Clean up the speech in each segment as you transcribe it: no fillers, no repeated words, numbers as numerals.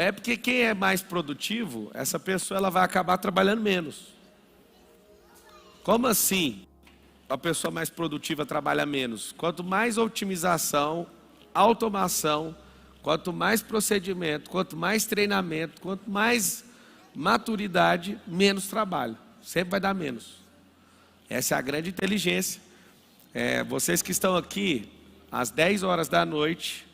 É porque quem é mais produtivo, essa pessoa ela vai acabar trabalhando menos. Como assim a pessoa mais produtiva trabalha menos? Quanto mais otimização, automação, quanto mais procedimento, quanto mais treinamento, quanto mais maturidade, menos trabalho. Sempre vai dar menos. Essa é a grande inteligência. Vocês que estão aqui, às 10 horas da noite,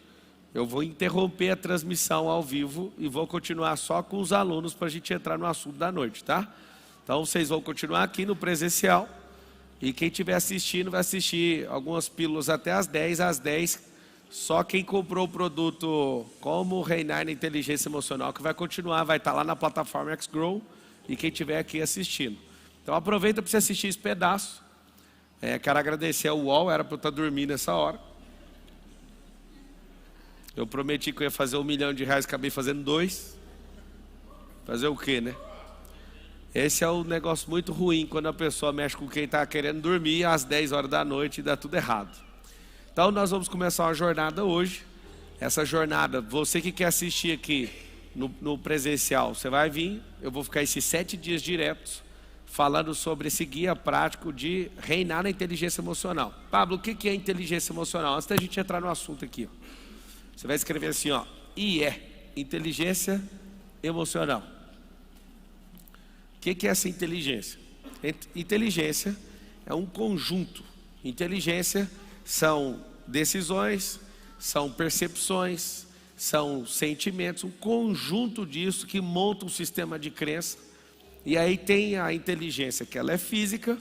eu vou interromper a transmissão ao vivo e vou continuar só com os alunos para a gente entrar no assunto da noite, tá? Então vocês vão continuar aqui no presencial e quem estiver assistindo vai assistir algumas pílulas até às 10. Às 10, só quem comprou o produto Como Reinar na Inteligência Emocional que vai continuar, vai estar lá na plataforma X-Grow e quem estiver aqui assistindo. Então aproveita para você assistir esse pedaço. Quero agradecer ao UOL, era para eu estar dormindo nessa hora. Eu prometi que eu ia fazer R$1 milhão, acabei fazendo 2. Fazer o quê, né? Esse é um negócio muito ruim, quando a pessoa mexe com quem está querendo dormir às 10 horas da noite e dá tudo errado. Então nós vamos começar uma jornada hoje. Essa jornada, você que quer assistir aqui no presencial, você vai vir. Eu vou ficar esses 7 dias diretos falando sobre esse guia prático de reinar na inteligência emocional. Pablo, o que é inteligência emocional? Antes da gente entrar no assunto aqui, você vai escrever assim, IE, inteligência emocional. O que é essa inteligência? Inteligência é um conjunto. Inteligência são decisões, são percepções, são sentimentos, um conjunto disso que monta um sistema de crença. E aí tem a inteligência, que ela é física.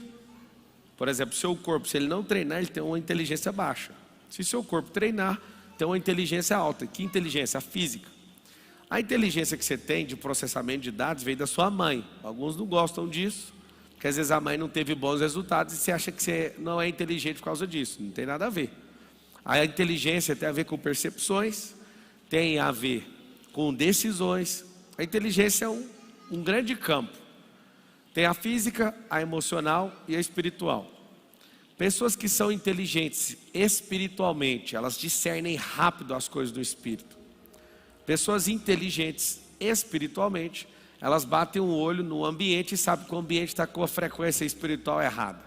Por exemplo, seu corpo, se ele não treinar, ele tem uma inteligência baixa. Se seu corpo treinar, tem uma inteligência alta. Que inteligência? A física. A inteligência que você tem de processamento de dados veio da sua mãe. Alguns não gostam disso, porque às vezes a mãe não teve bons resultados e você acha que você não é inteligente por causa disso. Não tem nada a ver. A inteligência tem a ver com percepções, tem a ver com decisões. A inteligência é um grande campo. Tem a física, a emocional e a espiritual. Pessoas que são inteligentes espiritualmente, elas discernem rápido as coisas do espírito. Pessoas inteligentes espiritualmente, elas batem um olho no ambiente e sabem que o ambiente está com a frequência espiritual errada.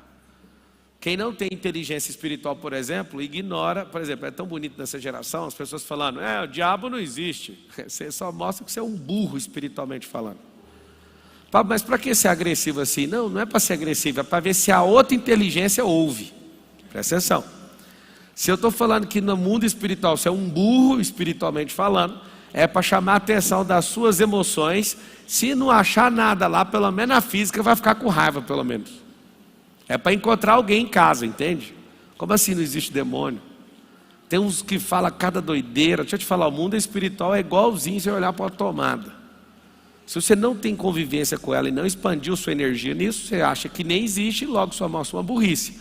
Quem não tem inteligência espiritual, por exemplo, ignora. Por exemplo, é tão bonito nessa geração, as pessoas falando, o diabo não existe. Você só mostra que você é um burro espiritualmente falando. Pablo, mas para que ser agressivo assim? Não é para ser agressivo, é para ver se a outra inteligência ouve. Presta atenção. Se eu estou falando que no mundo espiritual você é um burro espiritualmente falando, é para chamar a atenção das suas emoções. Se não achar nada lá, pelo menos na física vai ficar com raiva, pelo menos. É para encontrar alguém em casa, entende? Como assim não existe demônio? Tem uns que falam cada doideira. Deixa eu te falar, o mundo espiritual é igualzinho você olhar para uma tomada. Se você não tem convivência com ela e não expandiu sua energia nisso, você acha que nem existe e logo só mostra uma burrice.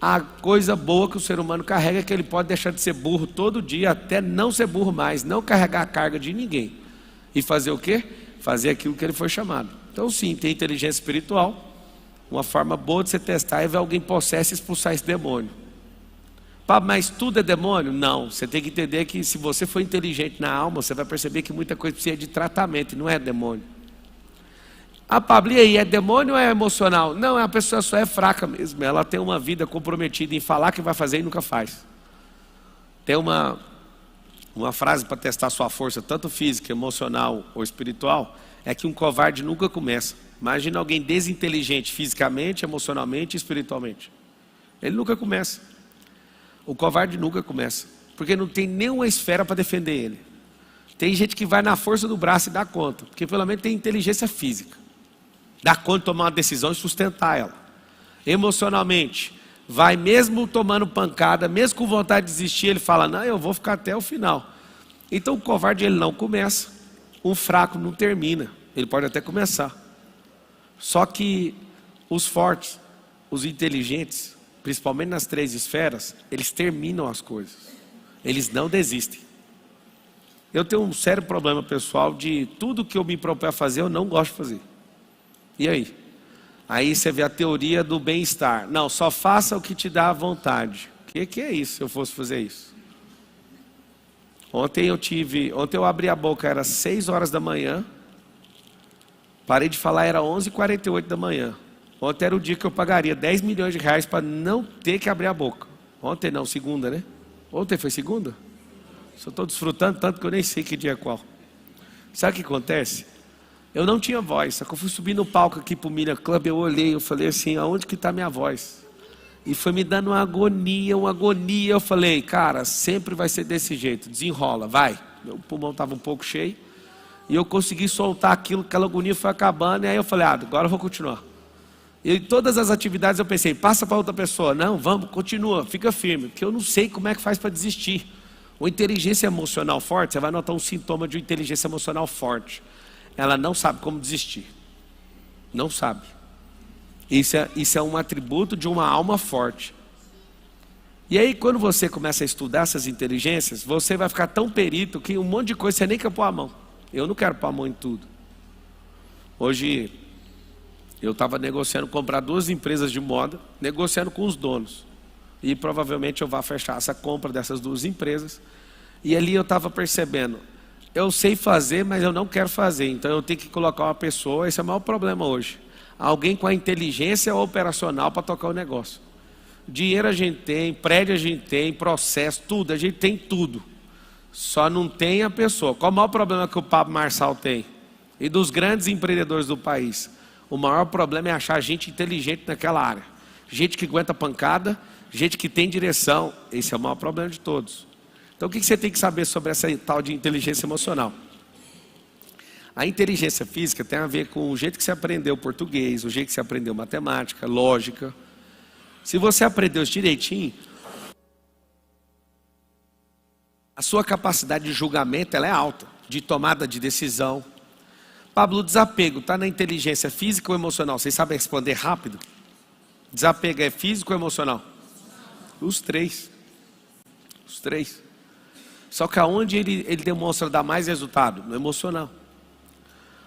A coisa boa que o ser humano carrega é que ele pode deixar de ser burro todo dia, até não ser burro mais, não carregar a carga de ninguém. E fazer o quê? Fazer aquilo que ele foi chamado. Então sim, tem inteligência espiritual. Uma forma boa de você testar é ver alguém possesso e expulsar esse demônio. Pablo, mas tudo é demônio? Não, você tem que entender que se você for inteligente na alma, você vai perceber que muita coisa precisa de tratamento e não é demônio. Pablo, e aí, é demônio ou é emocional? Não, a pessoa só é fraca mesmo, ela tem uma vida comprometida em falar que vai fazer e nunca faz. Tem uma frase para testar sua força, tanto física, emocional ou espiritual, é que um covarde nunca começa. Imagina alguém desinteligente fisicamente, emocionalmente e espiritualmente. Ele nunca começa. O covarde nunca começa, porque não tem nenhuma esfera para defender ele. Tem gente que vai na força do braço e dá conta, porque pelo menos tem inteligência física. Dá conta de tomar uma decisão e sustentar ela. Emocionalmente, vai mesmo tomando pancada, mesmo com vontade de desistir, ele fala, não, eu vou ficar até o final. Então o covarde ele não começa, o fraco não termina, ele pode até começar. Só que os fortes, os inteligentes, principalmente nas 3 esferas, eles terminam as coisas. Eles não desistem. Eu tenho um sério problema pessoal de tudo que eu me proponho a fazer, eu não gosto de fazer. E aí? Aí você vê a teoria do bem-estar. Não, só faça o que te dá vontade. O que é isso se eu fosse fazer isso? Ontem eu abri a boca, era 6 horas da manhã. Parei de falar, era 11h48 da manhã. Ontem era o dia que eu pagaria 10 milhões de reais para não ter que abrir a boca. Ontem não, segunda, né? Ontem foi segunda? Só estou desfrutando tanto que eu nem sei que dia é qual. Sabe o que acontece? Eu não tinha voz, só que eu fui subir no palco aqui pro Mira Club, eu olhei, eu falei assim, aonde que está minha voz? E foi me dando uma agonia, eu falei, cara, sempre vai ser desse jeito, desenrola, vai. Meu pulmão estava um pouco cheio, e eu consegui soltar aquilo, aquela agonia foi acabando, e aí eu falei, agora eu vou continuar. E em todas as atividades eu pensei, passa para outra pessoa, não, vamos, continua, fica firme, porque eu não sei como é que faz para desistir. Uma inteligência emocional forte, você vai notar um sintoma de uma inteligência emocional forte. Ela não sabe como desistir. Não sabe. Isso é um atributo de uma alma forte. E aí, quando você começa a estudar essas inteligências, você vai ficar tão perito que um monte de coisa você nem quer pôr a mão. Eu não quero pôr a mão em tudo. Hoje, eu estava negociando comprar 2 empresas de moda, negociando com os donos. E provavelmente eu vou fechar essa compra dessas 2 empresas. E ali eu estava percebendo, eu sei fazer, mas eu não quero fazer. Então eu tenho que colocar uma pessoa, esse é o maior problema hoje. Alguém com a inteligência operacional para tocar o negócio. Dinheiro a gente tem, prédio a gente tem, processo, tudo, a gente tem tudo. Só não tem a pessoa. Qual o maior problema que o Pablo Marçal tem? E dos grandes empreendedores do país? O maior problema é achar gente inteligente naquela área. Gente que aguenta pancada, gente que tem direção. Esse é o maior problema de todos. Então o que você tem que saber sobre essa tal de inteligência emocional? A inteligência física tem a ver com o jeito que você aprendeu português, o jeito que você aprendeu matemática, lógica. Se você aprendeu isso direitinho, a sua capacidade de julgamento ela é alta, de tomada de decisão. Pablo, desapego está na inteligência física ou emocional? Vocês sabem responder rápido? Desapego é físico ou emocional? Os três. Os três. Só que aonde ele demonstra dar mais resultado? No emocional.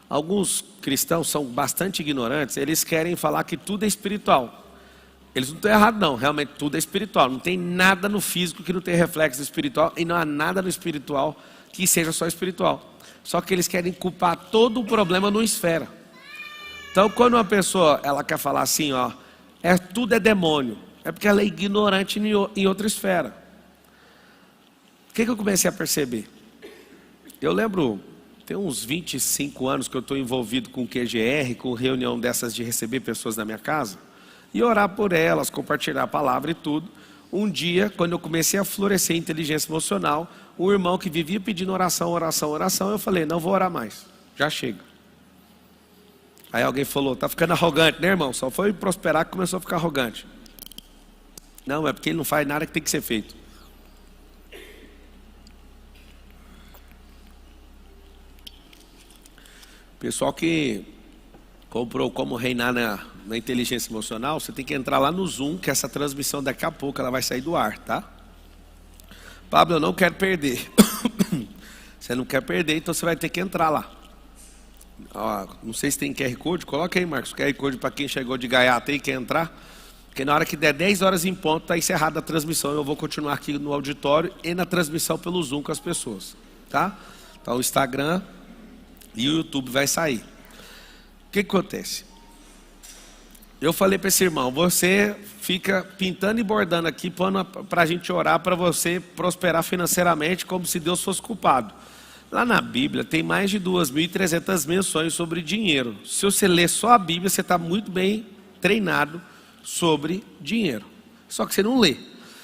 Alguns cristãos são bastante ignorantes, eles querem falar que tudo é espiritual. Eles não estão errados não, realmente tudo é espiritual. Não tem nada no físico que não tenha reflexo espiritual e não há nada no espiritual que seja só espiritual. Só que eles querem culpar todo o problema numa esfera. Então quando uma pessoa ela quer falar assim, tudo é demônio, é porque ela é ignorante em outra esfera. O que eu comecei a perceber? Eu lembro, tem uns 25 anos que eu estou envolvido com QGR, com reunião dessas de receber pessoas na minha casa, e orar por elas, compartilhar a palavra e tudo. Um dia, quando eu comecei a florescer em inteligência emocional, um irmão que vivia pedindo oração, eu falei, não vou orar mais, já chega. Aí alguém falou, tá ficando arrogante, né irmão? Só foi prosperar que começou a ficar arrogante. Não, é porque ele não faz nada que tem que ser feito. Pessoal que comprou como reinar na inteligência emocional, você tem que entrar lá no Zoom, que essa transmissão daqui a pouco ela vai sair do ar, tá? Pablo, eu não quero perder. Você não quer perder, então você vai ter que entrar lá. Não sei se tem QR Code, coloca aí, Marcos, QR Code para quem chegou de gaiata aí e quer entrar. Porque na hora que der 10 horas em ponto, está encerrada a transmissão. Eu vou continuar aqui no auditório e na transmissão pelo Zoom com as pessoas, tá? Então o Instagram e o YouTube vai sair. O que acontece? Eu falei para esse irmão, você fica pintando e bordando aqui para a gente orar para você prosperar financeiramente como se Deus fosse culpado. Lá na Bíblia tem mais de 2.300 menções sobre dinheiro. Se você ler só a Bíblia, você está muito bem treinado sobre dinheiro. Só que você não lê.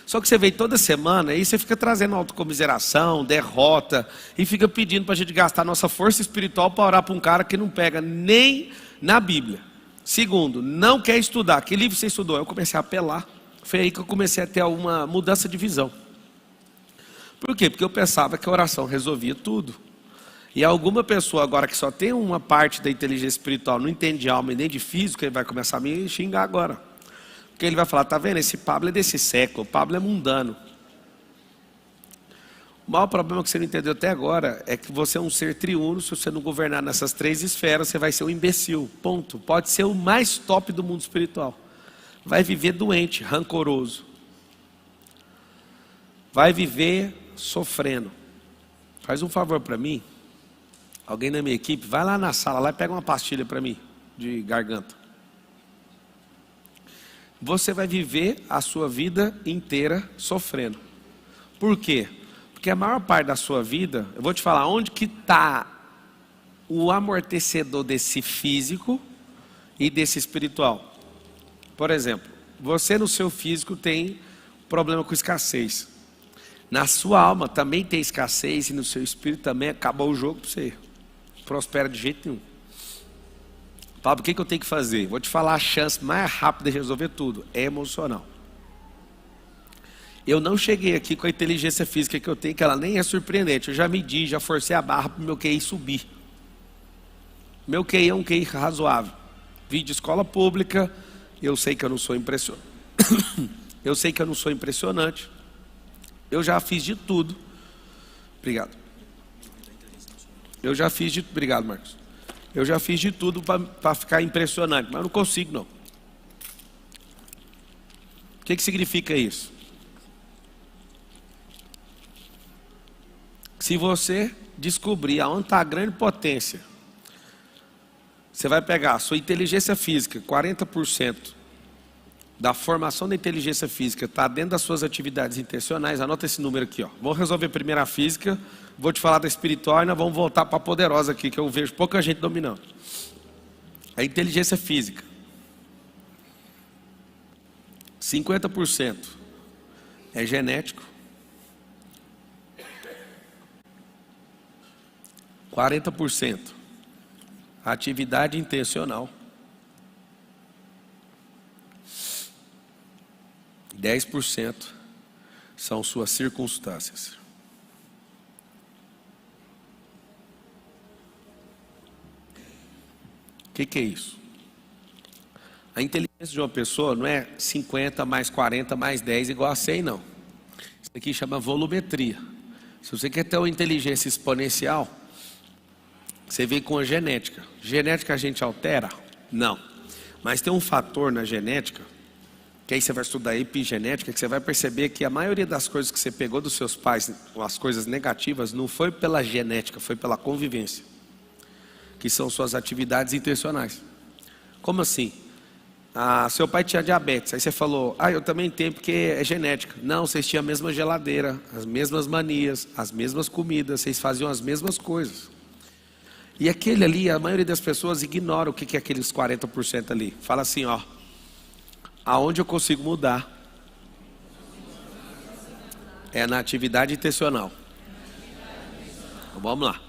Só que você vem toda semana e você fica trazendo autocomiseração, derrota, e fica pedindo para a gente gastar nossa força espiritual para orar para um cara que não pega nem na Bíblia. Segundo, não quer estudar. Que livro você estudou? Eu comecei a apelar. Foi aí que eu comecei a ter uma mudança de visão. Por quê? Porque eu pensava que a oração resolvia tudo. E alguma pessoa agora que só tem uma parte da inteligência espiritual, não entende de alma e nem de físico, ele vai começar a me xingar agora. Porque ele vai falar, tá vendo, esse Pablo é desse século, o Pablo é mundano. O maior problema que você não entendeu até agora é que você é um ser triuno. Se você não governar nessas 3 esferas, você vai ser um imbecil, ponto. Pode ser o mais top do mundo espiritual. Vai viver doente, rancoroso. Vai viver sofrendo. Faz um favor para mim. Alguém da minha equipe, vai lá na sala lá e pega uma pastilha para mim, de garganta. Você vai viver a sua vida inteira sofrendo. Por quê? Porque a maior parte da sua vida, eu vou te falar, onde que está o amortecedor desse físico e desse espiritual. Por exemplo, você no seu físico tem problema com escassez. Na sua alma também tem escassez e no seu espírito também acabou o jogo para você. Prospera de jeito nenhum. Pablo, o que eu tenho que fazer? Vou te falar a chance mais rápida de resolver tudo. É emocional. Eu não cheguei aqui com a inteligência física que eu tenho, que ela nem é surpreendente. Eu já medi, já forcei a barra para o meu QI subir. Meu QI é um QI razoável. Vim de escola pública, eu sei que eu não sou impressionante. Eu sei que eu não sou impressionante. Eu já fiz de tudo. Obrigado. Obrigado, Marcos. Eu já fiz de tudo para ficar impressionante, mas não consigo não. O que significa isso? Se você descobrir aonde está a grande potência, você vai pegar a sua inteligência física, 40% da formação da inteligência física está dentro das suas atividades intencionais. Anota esse número aqui, ó. Vou resolver primeiro a física, vou te falar da espiritual e nós vamos voltar para a poderosa aqui, que eu vejo pouca gente dominando. A inteligência física, 50% é genético, 40% atividade intencional, 10% são suas circunstâncias. O que é isso? A inteligência de uma pessoa não é 50 mais 40 mais 10 igual a 100, não. Isso aqui chama volumetria. Se você quer ter uma inteligência exponencial, você vem com a genética. Genética a gente altera? Não. Mas tem um fator na genética, que aí você vai estudar epigenética, que você vai perceber que a maioria das coisas que você pegou dos seus pais, as coisas negativas, não foi pela genética, foi pela convivência, que são suas atividades intencionais. Como assim? Seu pai tinha diabetes, aí você falou, eu também tenho porque é genética. Não, vocês tinham a mesma geladeira, as mesmas manias, as mesmas comidas, vocês faziam as mesmas coisas. E aquele ali, a maioria das pessoas ignora o que é aqueles 40% ali. Fala assim, aonde eu consigo mudar é na atividade intencional. Então, vamos lá.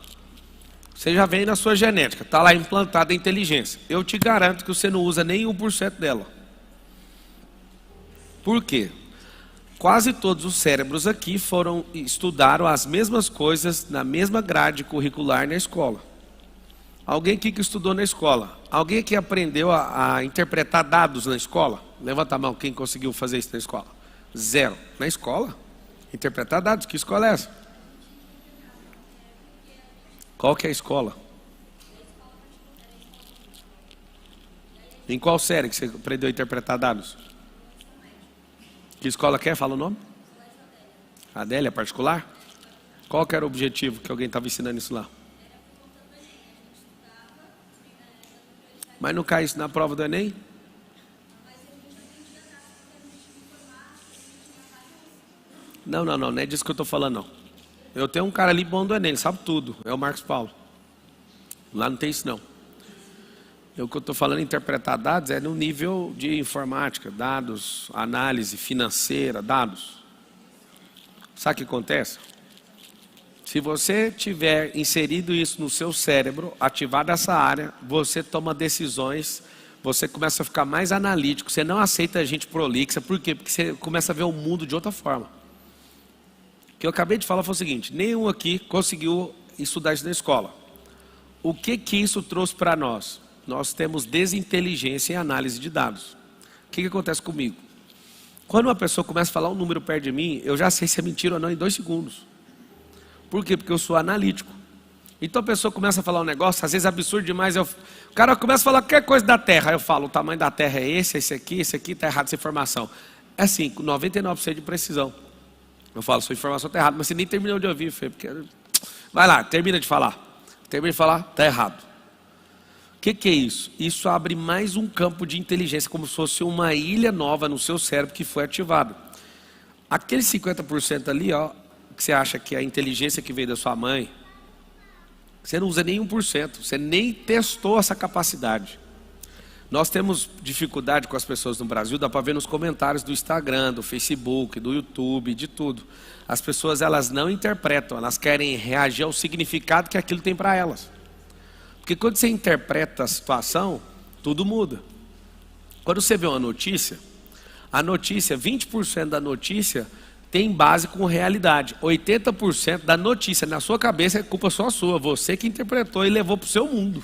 Você já vem na sua genética, está lá implantada a inteligência. Eu te garanto que você não usa nem 1% dela. Por quê? Quase todos os cérebros aqui estudaram as mesmas coisas na mesma grade curricular na escola. Alguém aqui que estudou na escola? Alguém que aprendeu a interpretar dados na escola? Levanta a mão, quem conseguiu fazer isso na escola? 0. Na escola? Interpretar dados, que escola é essa? Qual que é a escola? Em qual série que você aprendeu a interpretar dados? Que escola que é? Fala o nome. Adélia, particular? Qual que era o objetivo que alguém estava ensinando isso lá? Mas não cai isso na prova do Enem? Não é disso que eu estou falando, não. Eu tenho um cara ali bom do Enem, ele sabe tudo, é o Marcos Paulo. Lá não tem isso, não. O que eu estou falando, interpretar dados, é no nível de informática, dados, análise financeira, dados. Sabe o que acontece? Se você tiver inserido isso no seu cérebro, ativado essa área, você toma decisões, você começa a ficar mais analítico, você não aceita a gente prolixa. Por quê? Porque você começa a ver o mundo de outra forma. O que eu acabei de falar foi o seguinte, nenhum aqui conseguiu estudar isso na escola. O que isso trouxe para nós? Nós temos desinteligência em análise de dados. O que acontece comigo? Quando uma pessoa começa a falar um número perto de mim, eu já sei se é mentira ou não em 2 segundos. Por quê? Porque eu sou analítico. Então a pessoa começa a falar um negócio, às vezes absurdo demais. O cara começa a falar qualquer coisa da Terra. Aí eu falo, o tamanho da Terra é esse aqui está errado essa informação. É assim, com 99% de precisão. Eu falo, sua informação está errada, mas você nem terminou de ouvir, Fê, porque Vai lá, termina de falar. Termina de falar, está errado. O que é isso? Isso abre mais um campo de inteligência, como se fosse uma ilha nova no seu cérebro que foi ativado. Aquele 50% ali, ó, que você acha que é a inteligência que veio da sua mãe, você não usa nem 1%, você nem testou essa capacidade. Nós temos dificuldade com as pessoas no Brasil, dá para ver nos comentários do Instagram, do Facebook, do YouTube, de tudo. As pessoas, elas não interpretam, elas querem reagir ao significado que aquilo tem para elas. Porque quando você interpreta a situação, tudo muda. Quando você vê uma notícia, a notícia, 20% da notícia tem base com realidade. 80% da notícia na sua cabeça é culpa só sua, você que interpretou e levou para o seu mundo.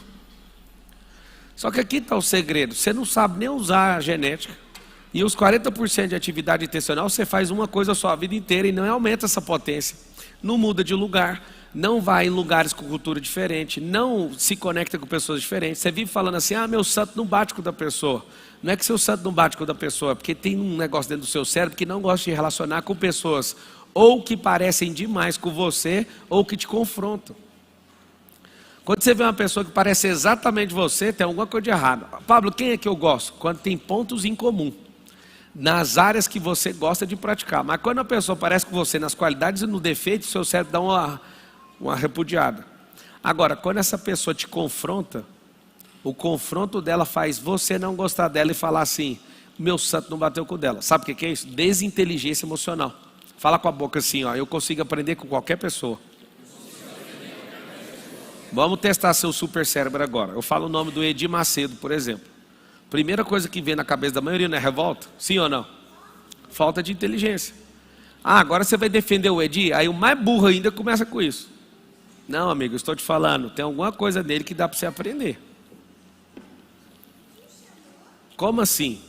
Só que aqui está o segredo, você não sabe nem usar a genética. E os 40% de atividade intencional, você faz uma coisa só a vida inteira e não aumenta essa potência. Não muda de lugar, não vai em lugares com cultura diferente, não se conecta com pessoas diferentes. Você vive falando assim, meu santo não bate com o da pessoa. Não é que seu santo não bate com o da pessoa, é porque tem um negócio dentro do seu cérebro que não gosta de relacionar com pessoas ou que parecem demais com você ou que te confrontam. Quando você vê uma pessoa que parece exatamente você, tem alguma coisa de errado. Pablo, quem é que eu gosto? Quando tem pontos em comum, nas áreas que você gosta de praticar. Mas quando a pessoa parece com você nas qualidades e no defeito, seu cérebro dá uma repudiada. Agora, quando essa pessoa te confronta, o confronto dela faz você não gostar dela e falar assim, meu santo não bateu com o dela. Sabe o que é isso? Desinteligência emocional. Fala com a boca assim, ó, eu consigo aprender com qualquer pessoa. Vamos testar seu super cérebro agora. Eu falo o nome do Edir Macedo, por exemplo. Primeira coisa que vem na cabeça da maioria não é revolta? Sim ou não? Falta de inteligência. Agora você vai defender o Edir? Aí o mais burro ainda começa com isso. Não, amigo, eu estou te falando, tem alguma coisa nele que dá para você aprender. Como assim?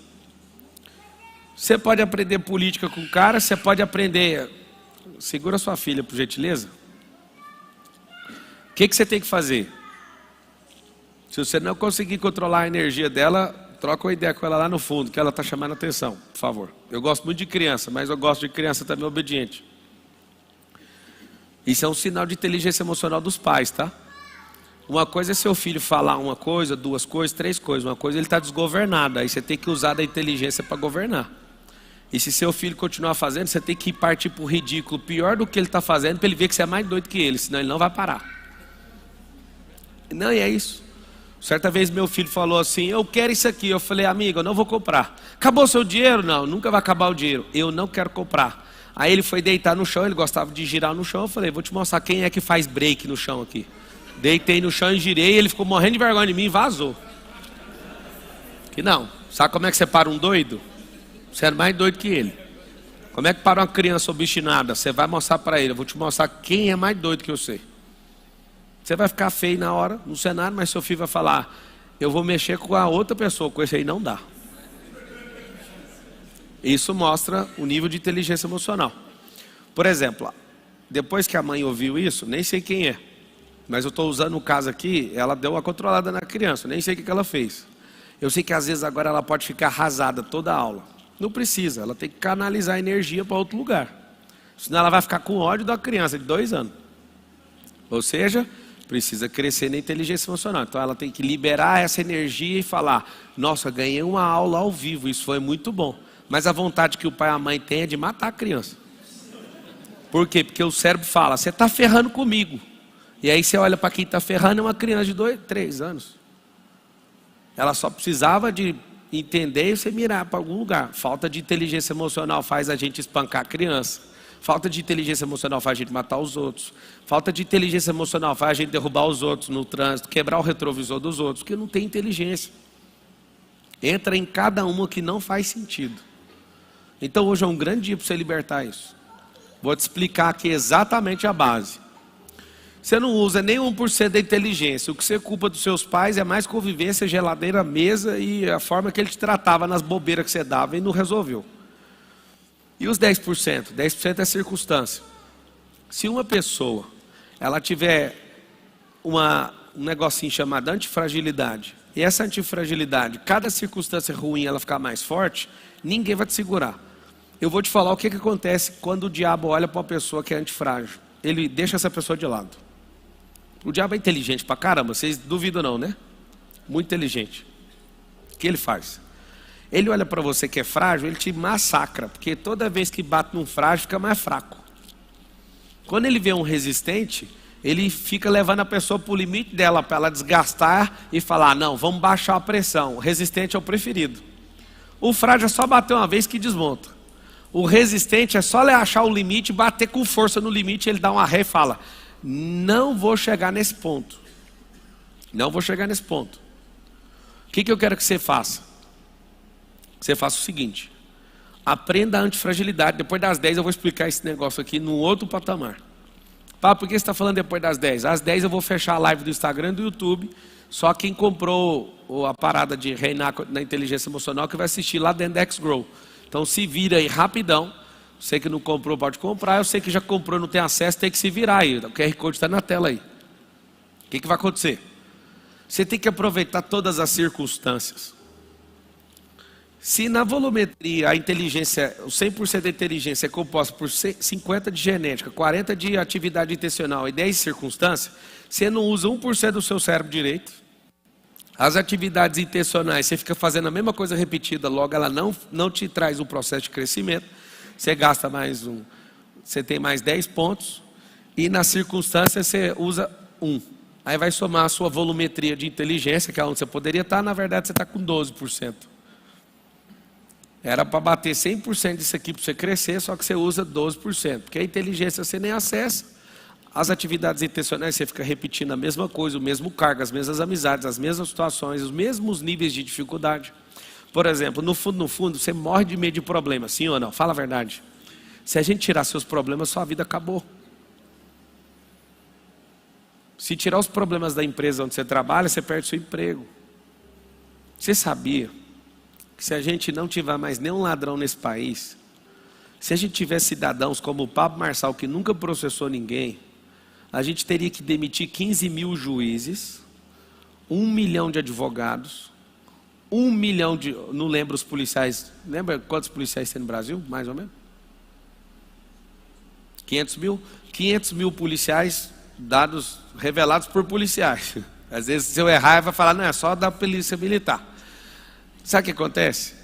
Você pode aprender política com o cara, você pode aprender... Segura sua filha, por gentileza. O que você tem que fazer? Se você não conseguir controlar a energia dela, troca uma ideia com ela lá no fundo, que ela está chamando a atenção, por favor. Eu gosto muito de criança, mas eu gosto de criança também obediente. Isso é um sinal de inteligência emocional dos pais, tá? Uma coisa é seu filho falar uma coisa, duas coisas, três coisas. Uma coisa ele está desgovernado, aí você tem que usar da inteligência para governar. E se seu filho continuar fazendo, você tem que partir para o ridículo, pior do que ele está fazendo, para ele ver que você é mais doido que ele, senão ele não vai parar. Não, e é isso. Certa vez meu filho falou assim, eu quero isso aqui. Eu falei, amigo, eu não vou comprar. Acabou seu dinheiro? Não, nunca vai acabar o dinheiro. Eu não quero comprar. Aí ele foi deitar no chão, ele gostava de girar no chão. Eu falei, vou te mostrar quem é que faz break no chão aqui. Deitei no chão e girei, ele ficou morrendo de vergonha de mim e vazou. Que não, sabe como é que você para um doido? Você é mais doido que ele. Como é que para uma criança obstinada? Você vai mostrar para ele, eu vou te mostrar quem é mais doido que eu sei. Você vai ficar feio na hora, no cenário, mas seu filho vai falar, eu vou mexer com a outra pessoa, com esse aí não dá. Isso mostra o nível de inteligência emocional. Por exemplo, depois que a mãe ouviu isso, nem sei quem é, mas eu estou usando o caso aqui, ela deu uma controlada na criança, nem sei o que ela fez. Eu sei que às vezes agora ela pode ficar arrasada toda a aula. Não precisa, ela tem que canalizar a energia para outro lugar. Senão ela vai ficar com ódio da criança de 2 anos. Ou seja, precisa crescer na inteligência emocional. Então ela tem que liberar essa energia e falar, nossa, ganhei uma aula ao vivo, isso foi muito bom. Mas a vontade que o pai e a mãe têm é de matar a criança. Por quê? Porque o cérebro fala, você está ferrando comigo. E aí você olha para quem está ferrando, é uma criança de 2, 3 anos. Ela só precisava de entender e você mirar para algum lugar. Falta de inteligência emocional faz a gente espancar a criança. Falta de inteligência emocional faz a gente matar os outros. Falta de inteligência emocional faz a gente derrubar os outros no trânsito, quebrar o retrovisor dos outros, porque não tem inteligência. Entra em cada uma que não faz sentido. Então hoje é um grande dia para você libertar isso. Vou te explicar aqui exatamente a base. Você não usa nem 1% da inteligência. O que você culpa dos seus pais é mais convivência, geladeira, mesa e a forma que ele te tratava nas bobeiras que você dava e não resolveu. E os 10%? 10% é circunstância. Se uma pessoa, ela tiver um negocinho chamado antifragilidade, e essa antifragilidade, cada circunstância ruim ela ficar mais forte, ninguém vai te segurar. Eu vou te falar o que acontece quando o diabo olha para uma pessoa que é antifrágil. Ele deixa essa pessoa de lado. O diabo é inteligente pra caramba, vocês duvidam não, né? Muito inteligente. O que ele faz? Ele olha para você que é frágil, ele te massacra, porque toda vez que bate num frágil fica mais fraco. Quando ele vê um resistente, ele fica levando a pessoa para o limite dela, para ela desgastar e falar, não, vamos baixar a pressão. O resistente é o preferido. O frágil é só bater uma vez que desmonta. O resistente é só achar o limite, bater com força no limite, ele dá uma ré e fala, não vou chegar nesse ponto. Não vou chegar nesse ponto. O que eu quero que você faça? Você faça o seguinte, aprenda a antifragilidade. Depois das 10 eu vou explicar esse negócio aqui num outro patamar. Pá, por que você está falando depois das 10? Às 10 eu vou fechar a live do Instagram e do YouTube. Só quem comprou a parada de reinar na inteligência emocional que vai assistir lá dentro da X-Grow. Então se vira aí rapidão. Você que não comprou pode comprar. Eu sei que já comprou não tem acesso, tem que se virar aí. O QR Code está na tela aí. O que vai acontecer? Você tem que aproveitar todas as circunstâncias. Se na volumetria a inteligência, o 100% da inteligência é composta por 50 de genética, 40 de atividade intencional e 10 de circunstância, você não usa 1% do seu cérebro direito. As atividades intencionais, você fica fazendo a mesma coisa repetida, logo ela não te traz um processo de crescimento. Você gasta você tem mais 10 pontos e na circunstância você usa 1. Aí vai somar a sua volumetria de inteligência, que é onde você poderia estar, na verdade você está com 12%. Era para bater 100% disso aqui para você crescer, só que você usa 12%. Porque a inteligência você nem acessa. As atividades intencionais você fica repetindo a mesma coisa, o mesmo cargo, as mesmas amizades, as mesmas situações, os mesmos níveis de dificuldade. Por exemplo, no fundo, você morre de medo de problema, sim ou não? Fala a verdade. Se a gente tirar seus problemas, sua vida acabou. Se tirar os problemas da empresa onde você trabalha, você perde seu emprego. Você sabia que se a gente não tiver mais nenhum ladrão nesse país, se a gente tiver cidadãos como o Pablo Marçal, que nunca processou ninguém, a gente teria que demitir 15 mil juízes, 1 milhão de advogados, 1 milhão de... Não lembro os policiais, lembra quantos policiais tem no Brasil? Mais ou menos? 500 mil? 500 mil policiais, dados revelados por policiais. Às vezes se eu errar, vai falar, não, é só da polícia militar. Sabe o que acontece?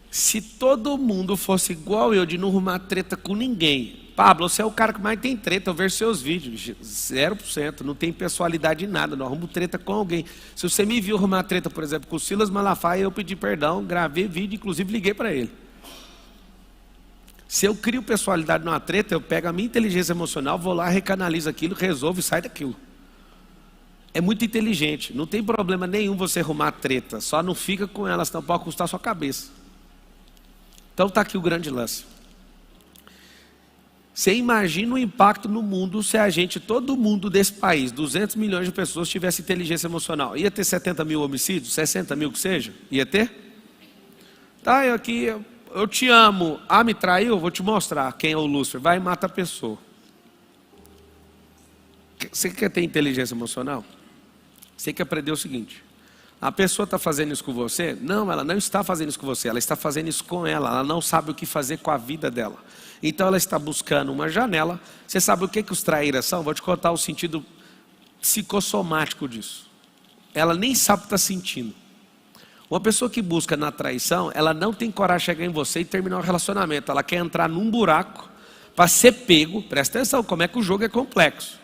Se todo mundo fosse igual eu, de não arrumar treta com ninguém. Pablo, você é o cara que mais tem treta, eu vejo seus vídeos, 0%, não tem pessoalidade em nada, não arrumo treta com alguém. Se você me viu arrumar treta, por exemplo, com o Silas Malafaia, eu pedi perdão, gravei vídeo, inclusive liguei para ele. Se eu crio pessoalidade numa treta, eu pego a minha inteligência emocional, vou lá, recanalizo aquilo, resolvo e saio daquilo. É muito inteligente, não tem problema nenhum você arrumar treta, só não fica com ela, senão pode custar a sua cabeça. Então está aqui o grande lance. Você imagina o impacto no mundo se todo mundo desse país, 200 milhões de pessoas, tivesse inteligência emocional. Ia ter 70 mil homicídios, 60 mil que seja? Ia ter? Tá, eu te amo. Ah, me traiu? Eu vou te mostrar quem é o Lúcifer. Vai e mata a pessoa. Você quer ter inteligência emocional? Você tem que aprender o seguinte. A pessoa está fazendo isso com você? Não, ela não está fazendo isso com você. Ela está fazendo isso com ela. Ela não sabe o que fazer com a vida dela. Então ela está buscando uma janela. Você sabe o que os traíras são? Vou te contar o sentido psicossomático disso. Ela nem sabe o que está sentindo. Uma pessoa que busca na traição, ela não tem coragem de chegar em você e terminar o relacionamento. Ela quer entrar num buraco para ser pego. Presta atenção, como é que o jogo é complexo.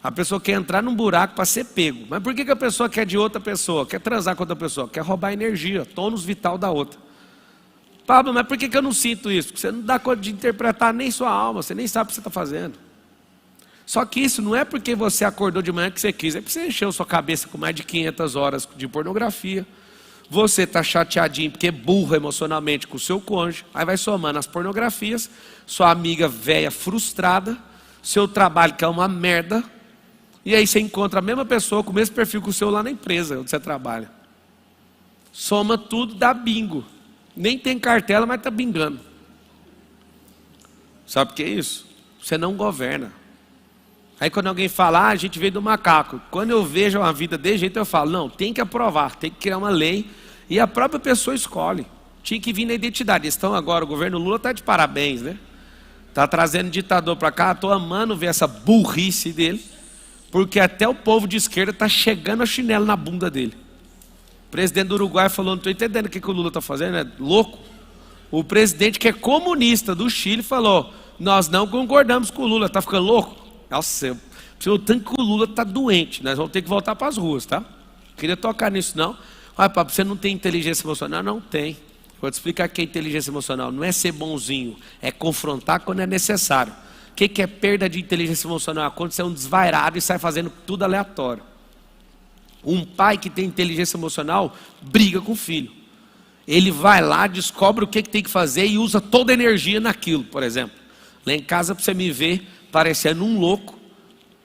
A pessoa quer entrar num buraco para ser pego. Mas por que a pessoa quer de outra pessoa? Quer transar com outra pessoa? Quer roubar energia, tônus vital da outra. Pablo, mas por que eu não sinto isso? Porque você não dá conta de interpretar nem sua alma, você nem sabe o que você está fazendo. Só que isso não é porque você acordou de manhã que você quis, é porque você encheu sua cabeça com mais de 500 horas de pornografia. Você está chateadinho porque é burro emocionalmente com o seu cônjuge. Aí vai somando as pornografias, sua amiga velha frustrada, seu trabalho que é uma merda. E aí você encontra a mesma pessoa com o mesmo perfil que o seu lá na empresa onde você trabalha. Soma tudo, dá bingo. Nem tem cartela, mas está bingando. Sabe o que é isso? Você não governa. Aí quando alguém fala, a gente veio do macaco. Quando eu vejo uma vida desse jeito, eu falo, não, tem que aprovar, tem que criar uma lei. E a própria pessoa escolhe. Tinha que vir na identidade. Então agora, o governo Lula está de parabéns, né? Está trazendo ditador para cá, estou amando ver essa burrice dele. Porque até o povo de esquerda está chegando a chinelo na bunda dele. O presidente do Uruguai falou, não estou entendendo o que o Lula está fazendo, é louco. O presidente que é comunista do Chile falou, nós não concordamos com o Lula, está ficando louco? Nossa, o tanto que o Lula está doente, nós vamos ter que voltar para as ruas, tá? Não queria tocar nisso não. Ah, papo, você não tem inteligência emocional? Não tem. Vou te explicar o que é inteligência emocional. Não é ser bonzinho, é confrontar quando é necessário. O que é perda de inteligência emocional? Quando você é um desvairado e sai fazendo tudo aleatório. Um pai que tem inteligência emocional briga com o filho. Ele vai lá, descobre o que tem que fazer e usa toda a energia naquilo, por exemplo. Lá em casa, para você me ver parecendo um louco,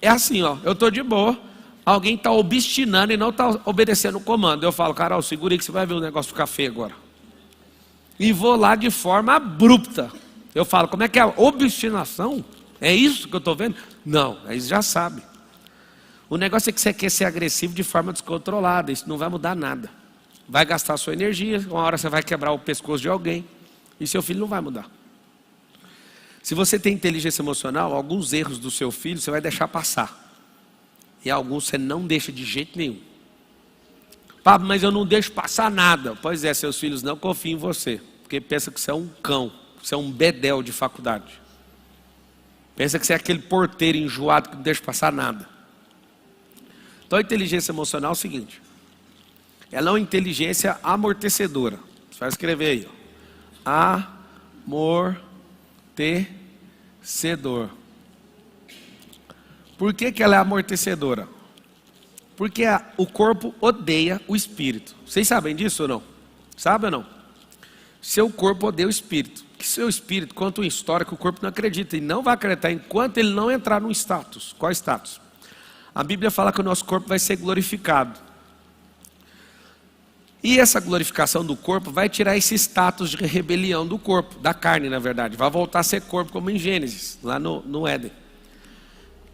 é assim, ó, eu estou de boa, alguém está obstinando e não está obedecendo o comando. Eu falo, Carol, segura aí que você vai ver o negócio ficar feio agora. E vou lá de forma abrupta. Eu falo, como é que é? Obstinação? É isso que eu estou vendo? Não, eles já sabem. O negócio é que você quer ser agressivo de forma descontrolada, isso não vai mudar nada. Vai gastar a sua energia, uma hora você vai quebrar o pescoço de alguém, e seu filho não vai mudar. Se você tem inteligência emocional, alguns erros do seu filho você vai deixar passar. E alguns você não deixa de jeito nenhum. Pablo, mas eu não deixo passar nada. Pois é, seus filhos não confiam em você, porque pensa que você é um cão, você é um bedel de faculdade. Pensa que você é aquele porteiro enjoado que não deixa passar nada. Então a inteligência emocional é o seguinte, ela é uma inteligência amortecedora. Você vai escrever aí, ó. Amortecedor. Por que ela é amortecedora? Porque o corpo odeia o espírito. Vocês sabem disso ou não? Sabem ou não? Seu corpo odeia o espírito. Que seu espírito conta uma história que o corpo não acredita. E não vai acreditar enquanto ele não entrar num status. Qual status? A Bíblia fala que o nosso corpo vai ser glorificado. E essa glorificação do corpo vai tirar esse status de rebelião do corpo, da carne na verdade. Vai voltar a ser corpo como em Gênesis, lá no Éden.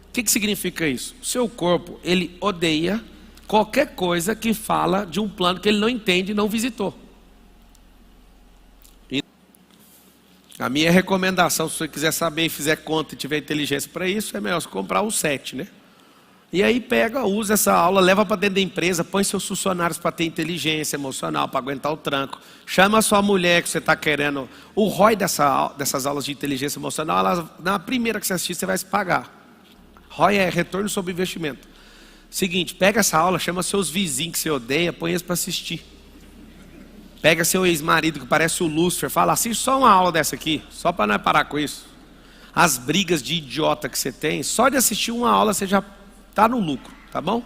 O que significa isso? O seu corpo, ele odeia qualquer coisa que fala de um plano que ele não entende e não visitou. E a minha recomendação, se você quiser saber e fizer conta e tiver inteligência para isso, é melhor você comprar o 7, né? E aí pega, usa essa aula, leva para dentro da empresa, põe seus funcionários para ter inteligência emocional, para aguentar o tranco. Chama a sua mulher que você está querendo. O ROI dessas aulas de inteligência emocional, na primeira que você assistir, você vai se pagar. ROI é retorno sobre investimento. Seguinte, pega essa aula, chama seus vizinhos que você odeia, põe eles para assistir. Pega seu ex-marido que parece o Lúcifer, fala, assiste só uma aula dessa aqui, só para não parar com isso. As brigas de idiota que você tem, só de assistir uma aula você já está no lucro, tá bom?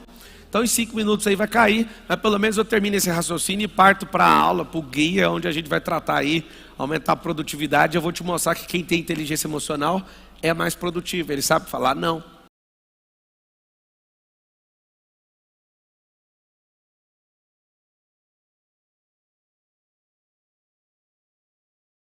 Então em 5 minutos aí vai cair, mas pelo menos eu termino esse raciocínio e parto para a aula, para o guia, onde a gente vai tratar aí, aumentar a produtividade. Eu vou te mostrar que quem tem inteligência emocional é mais produtivo, ele sabe falar não.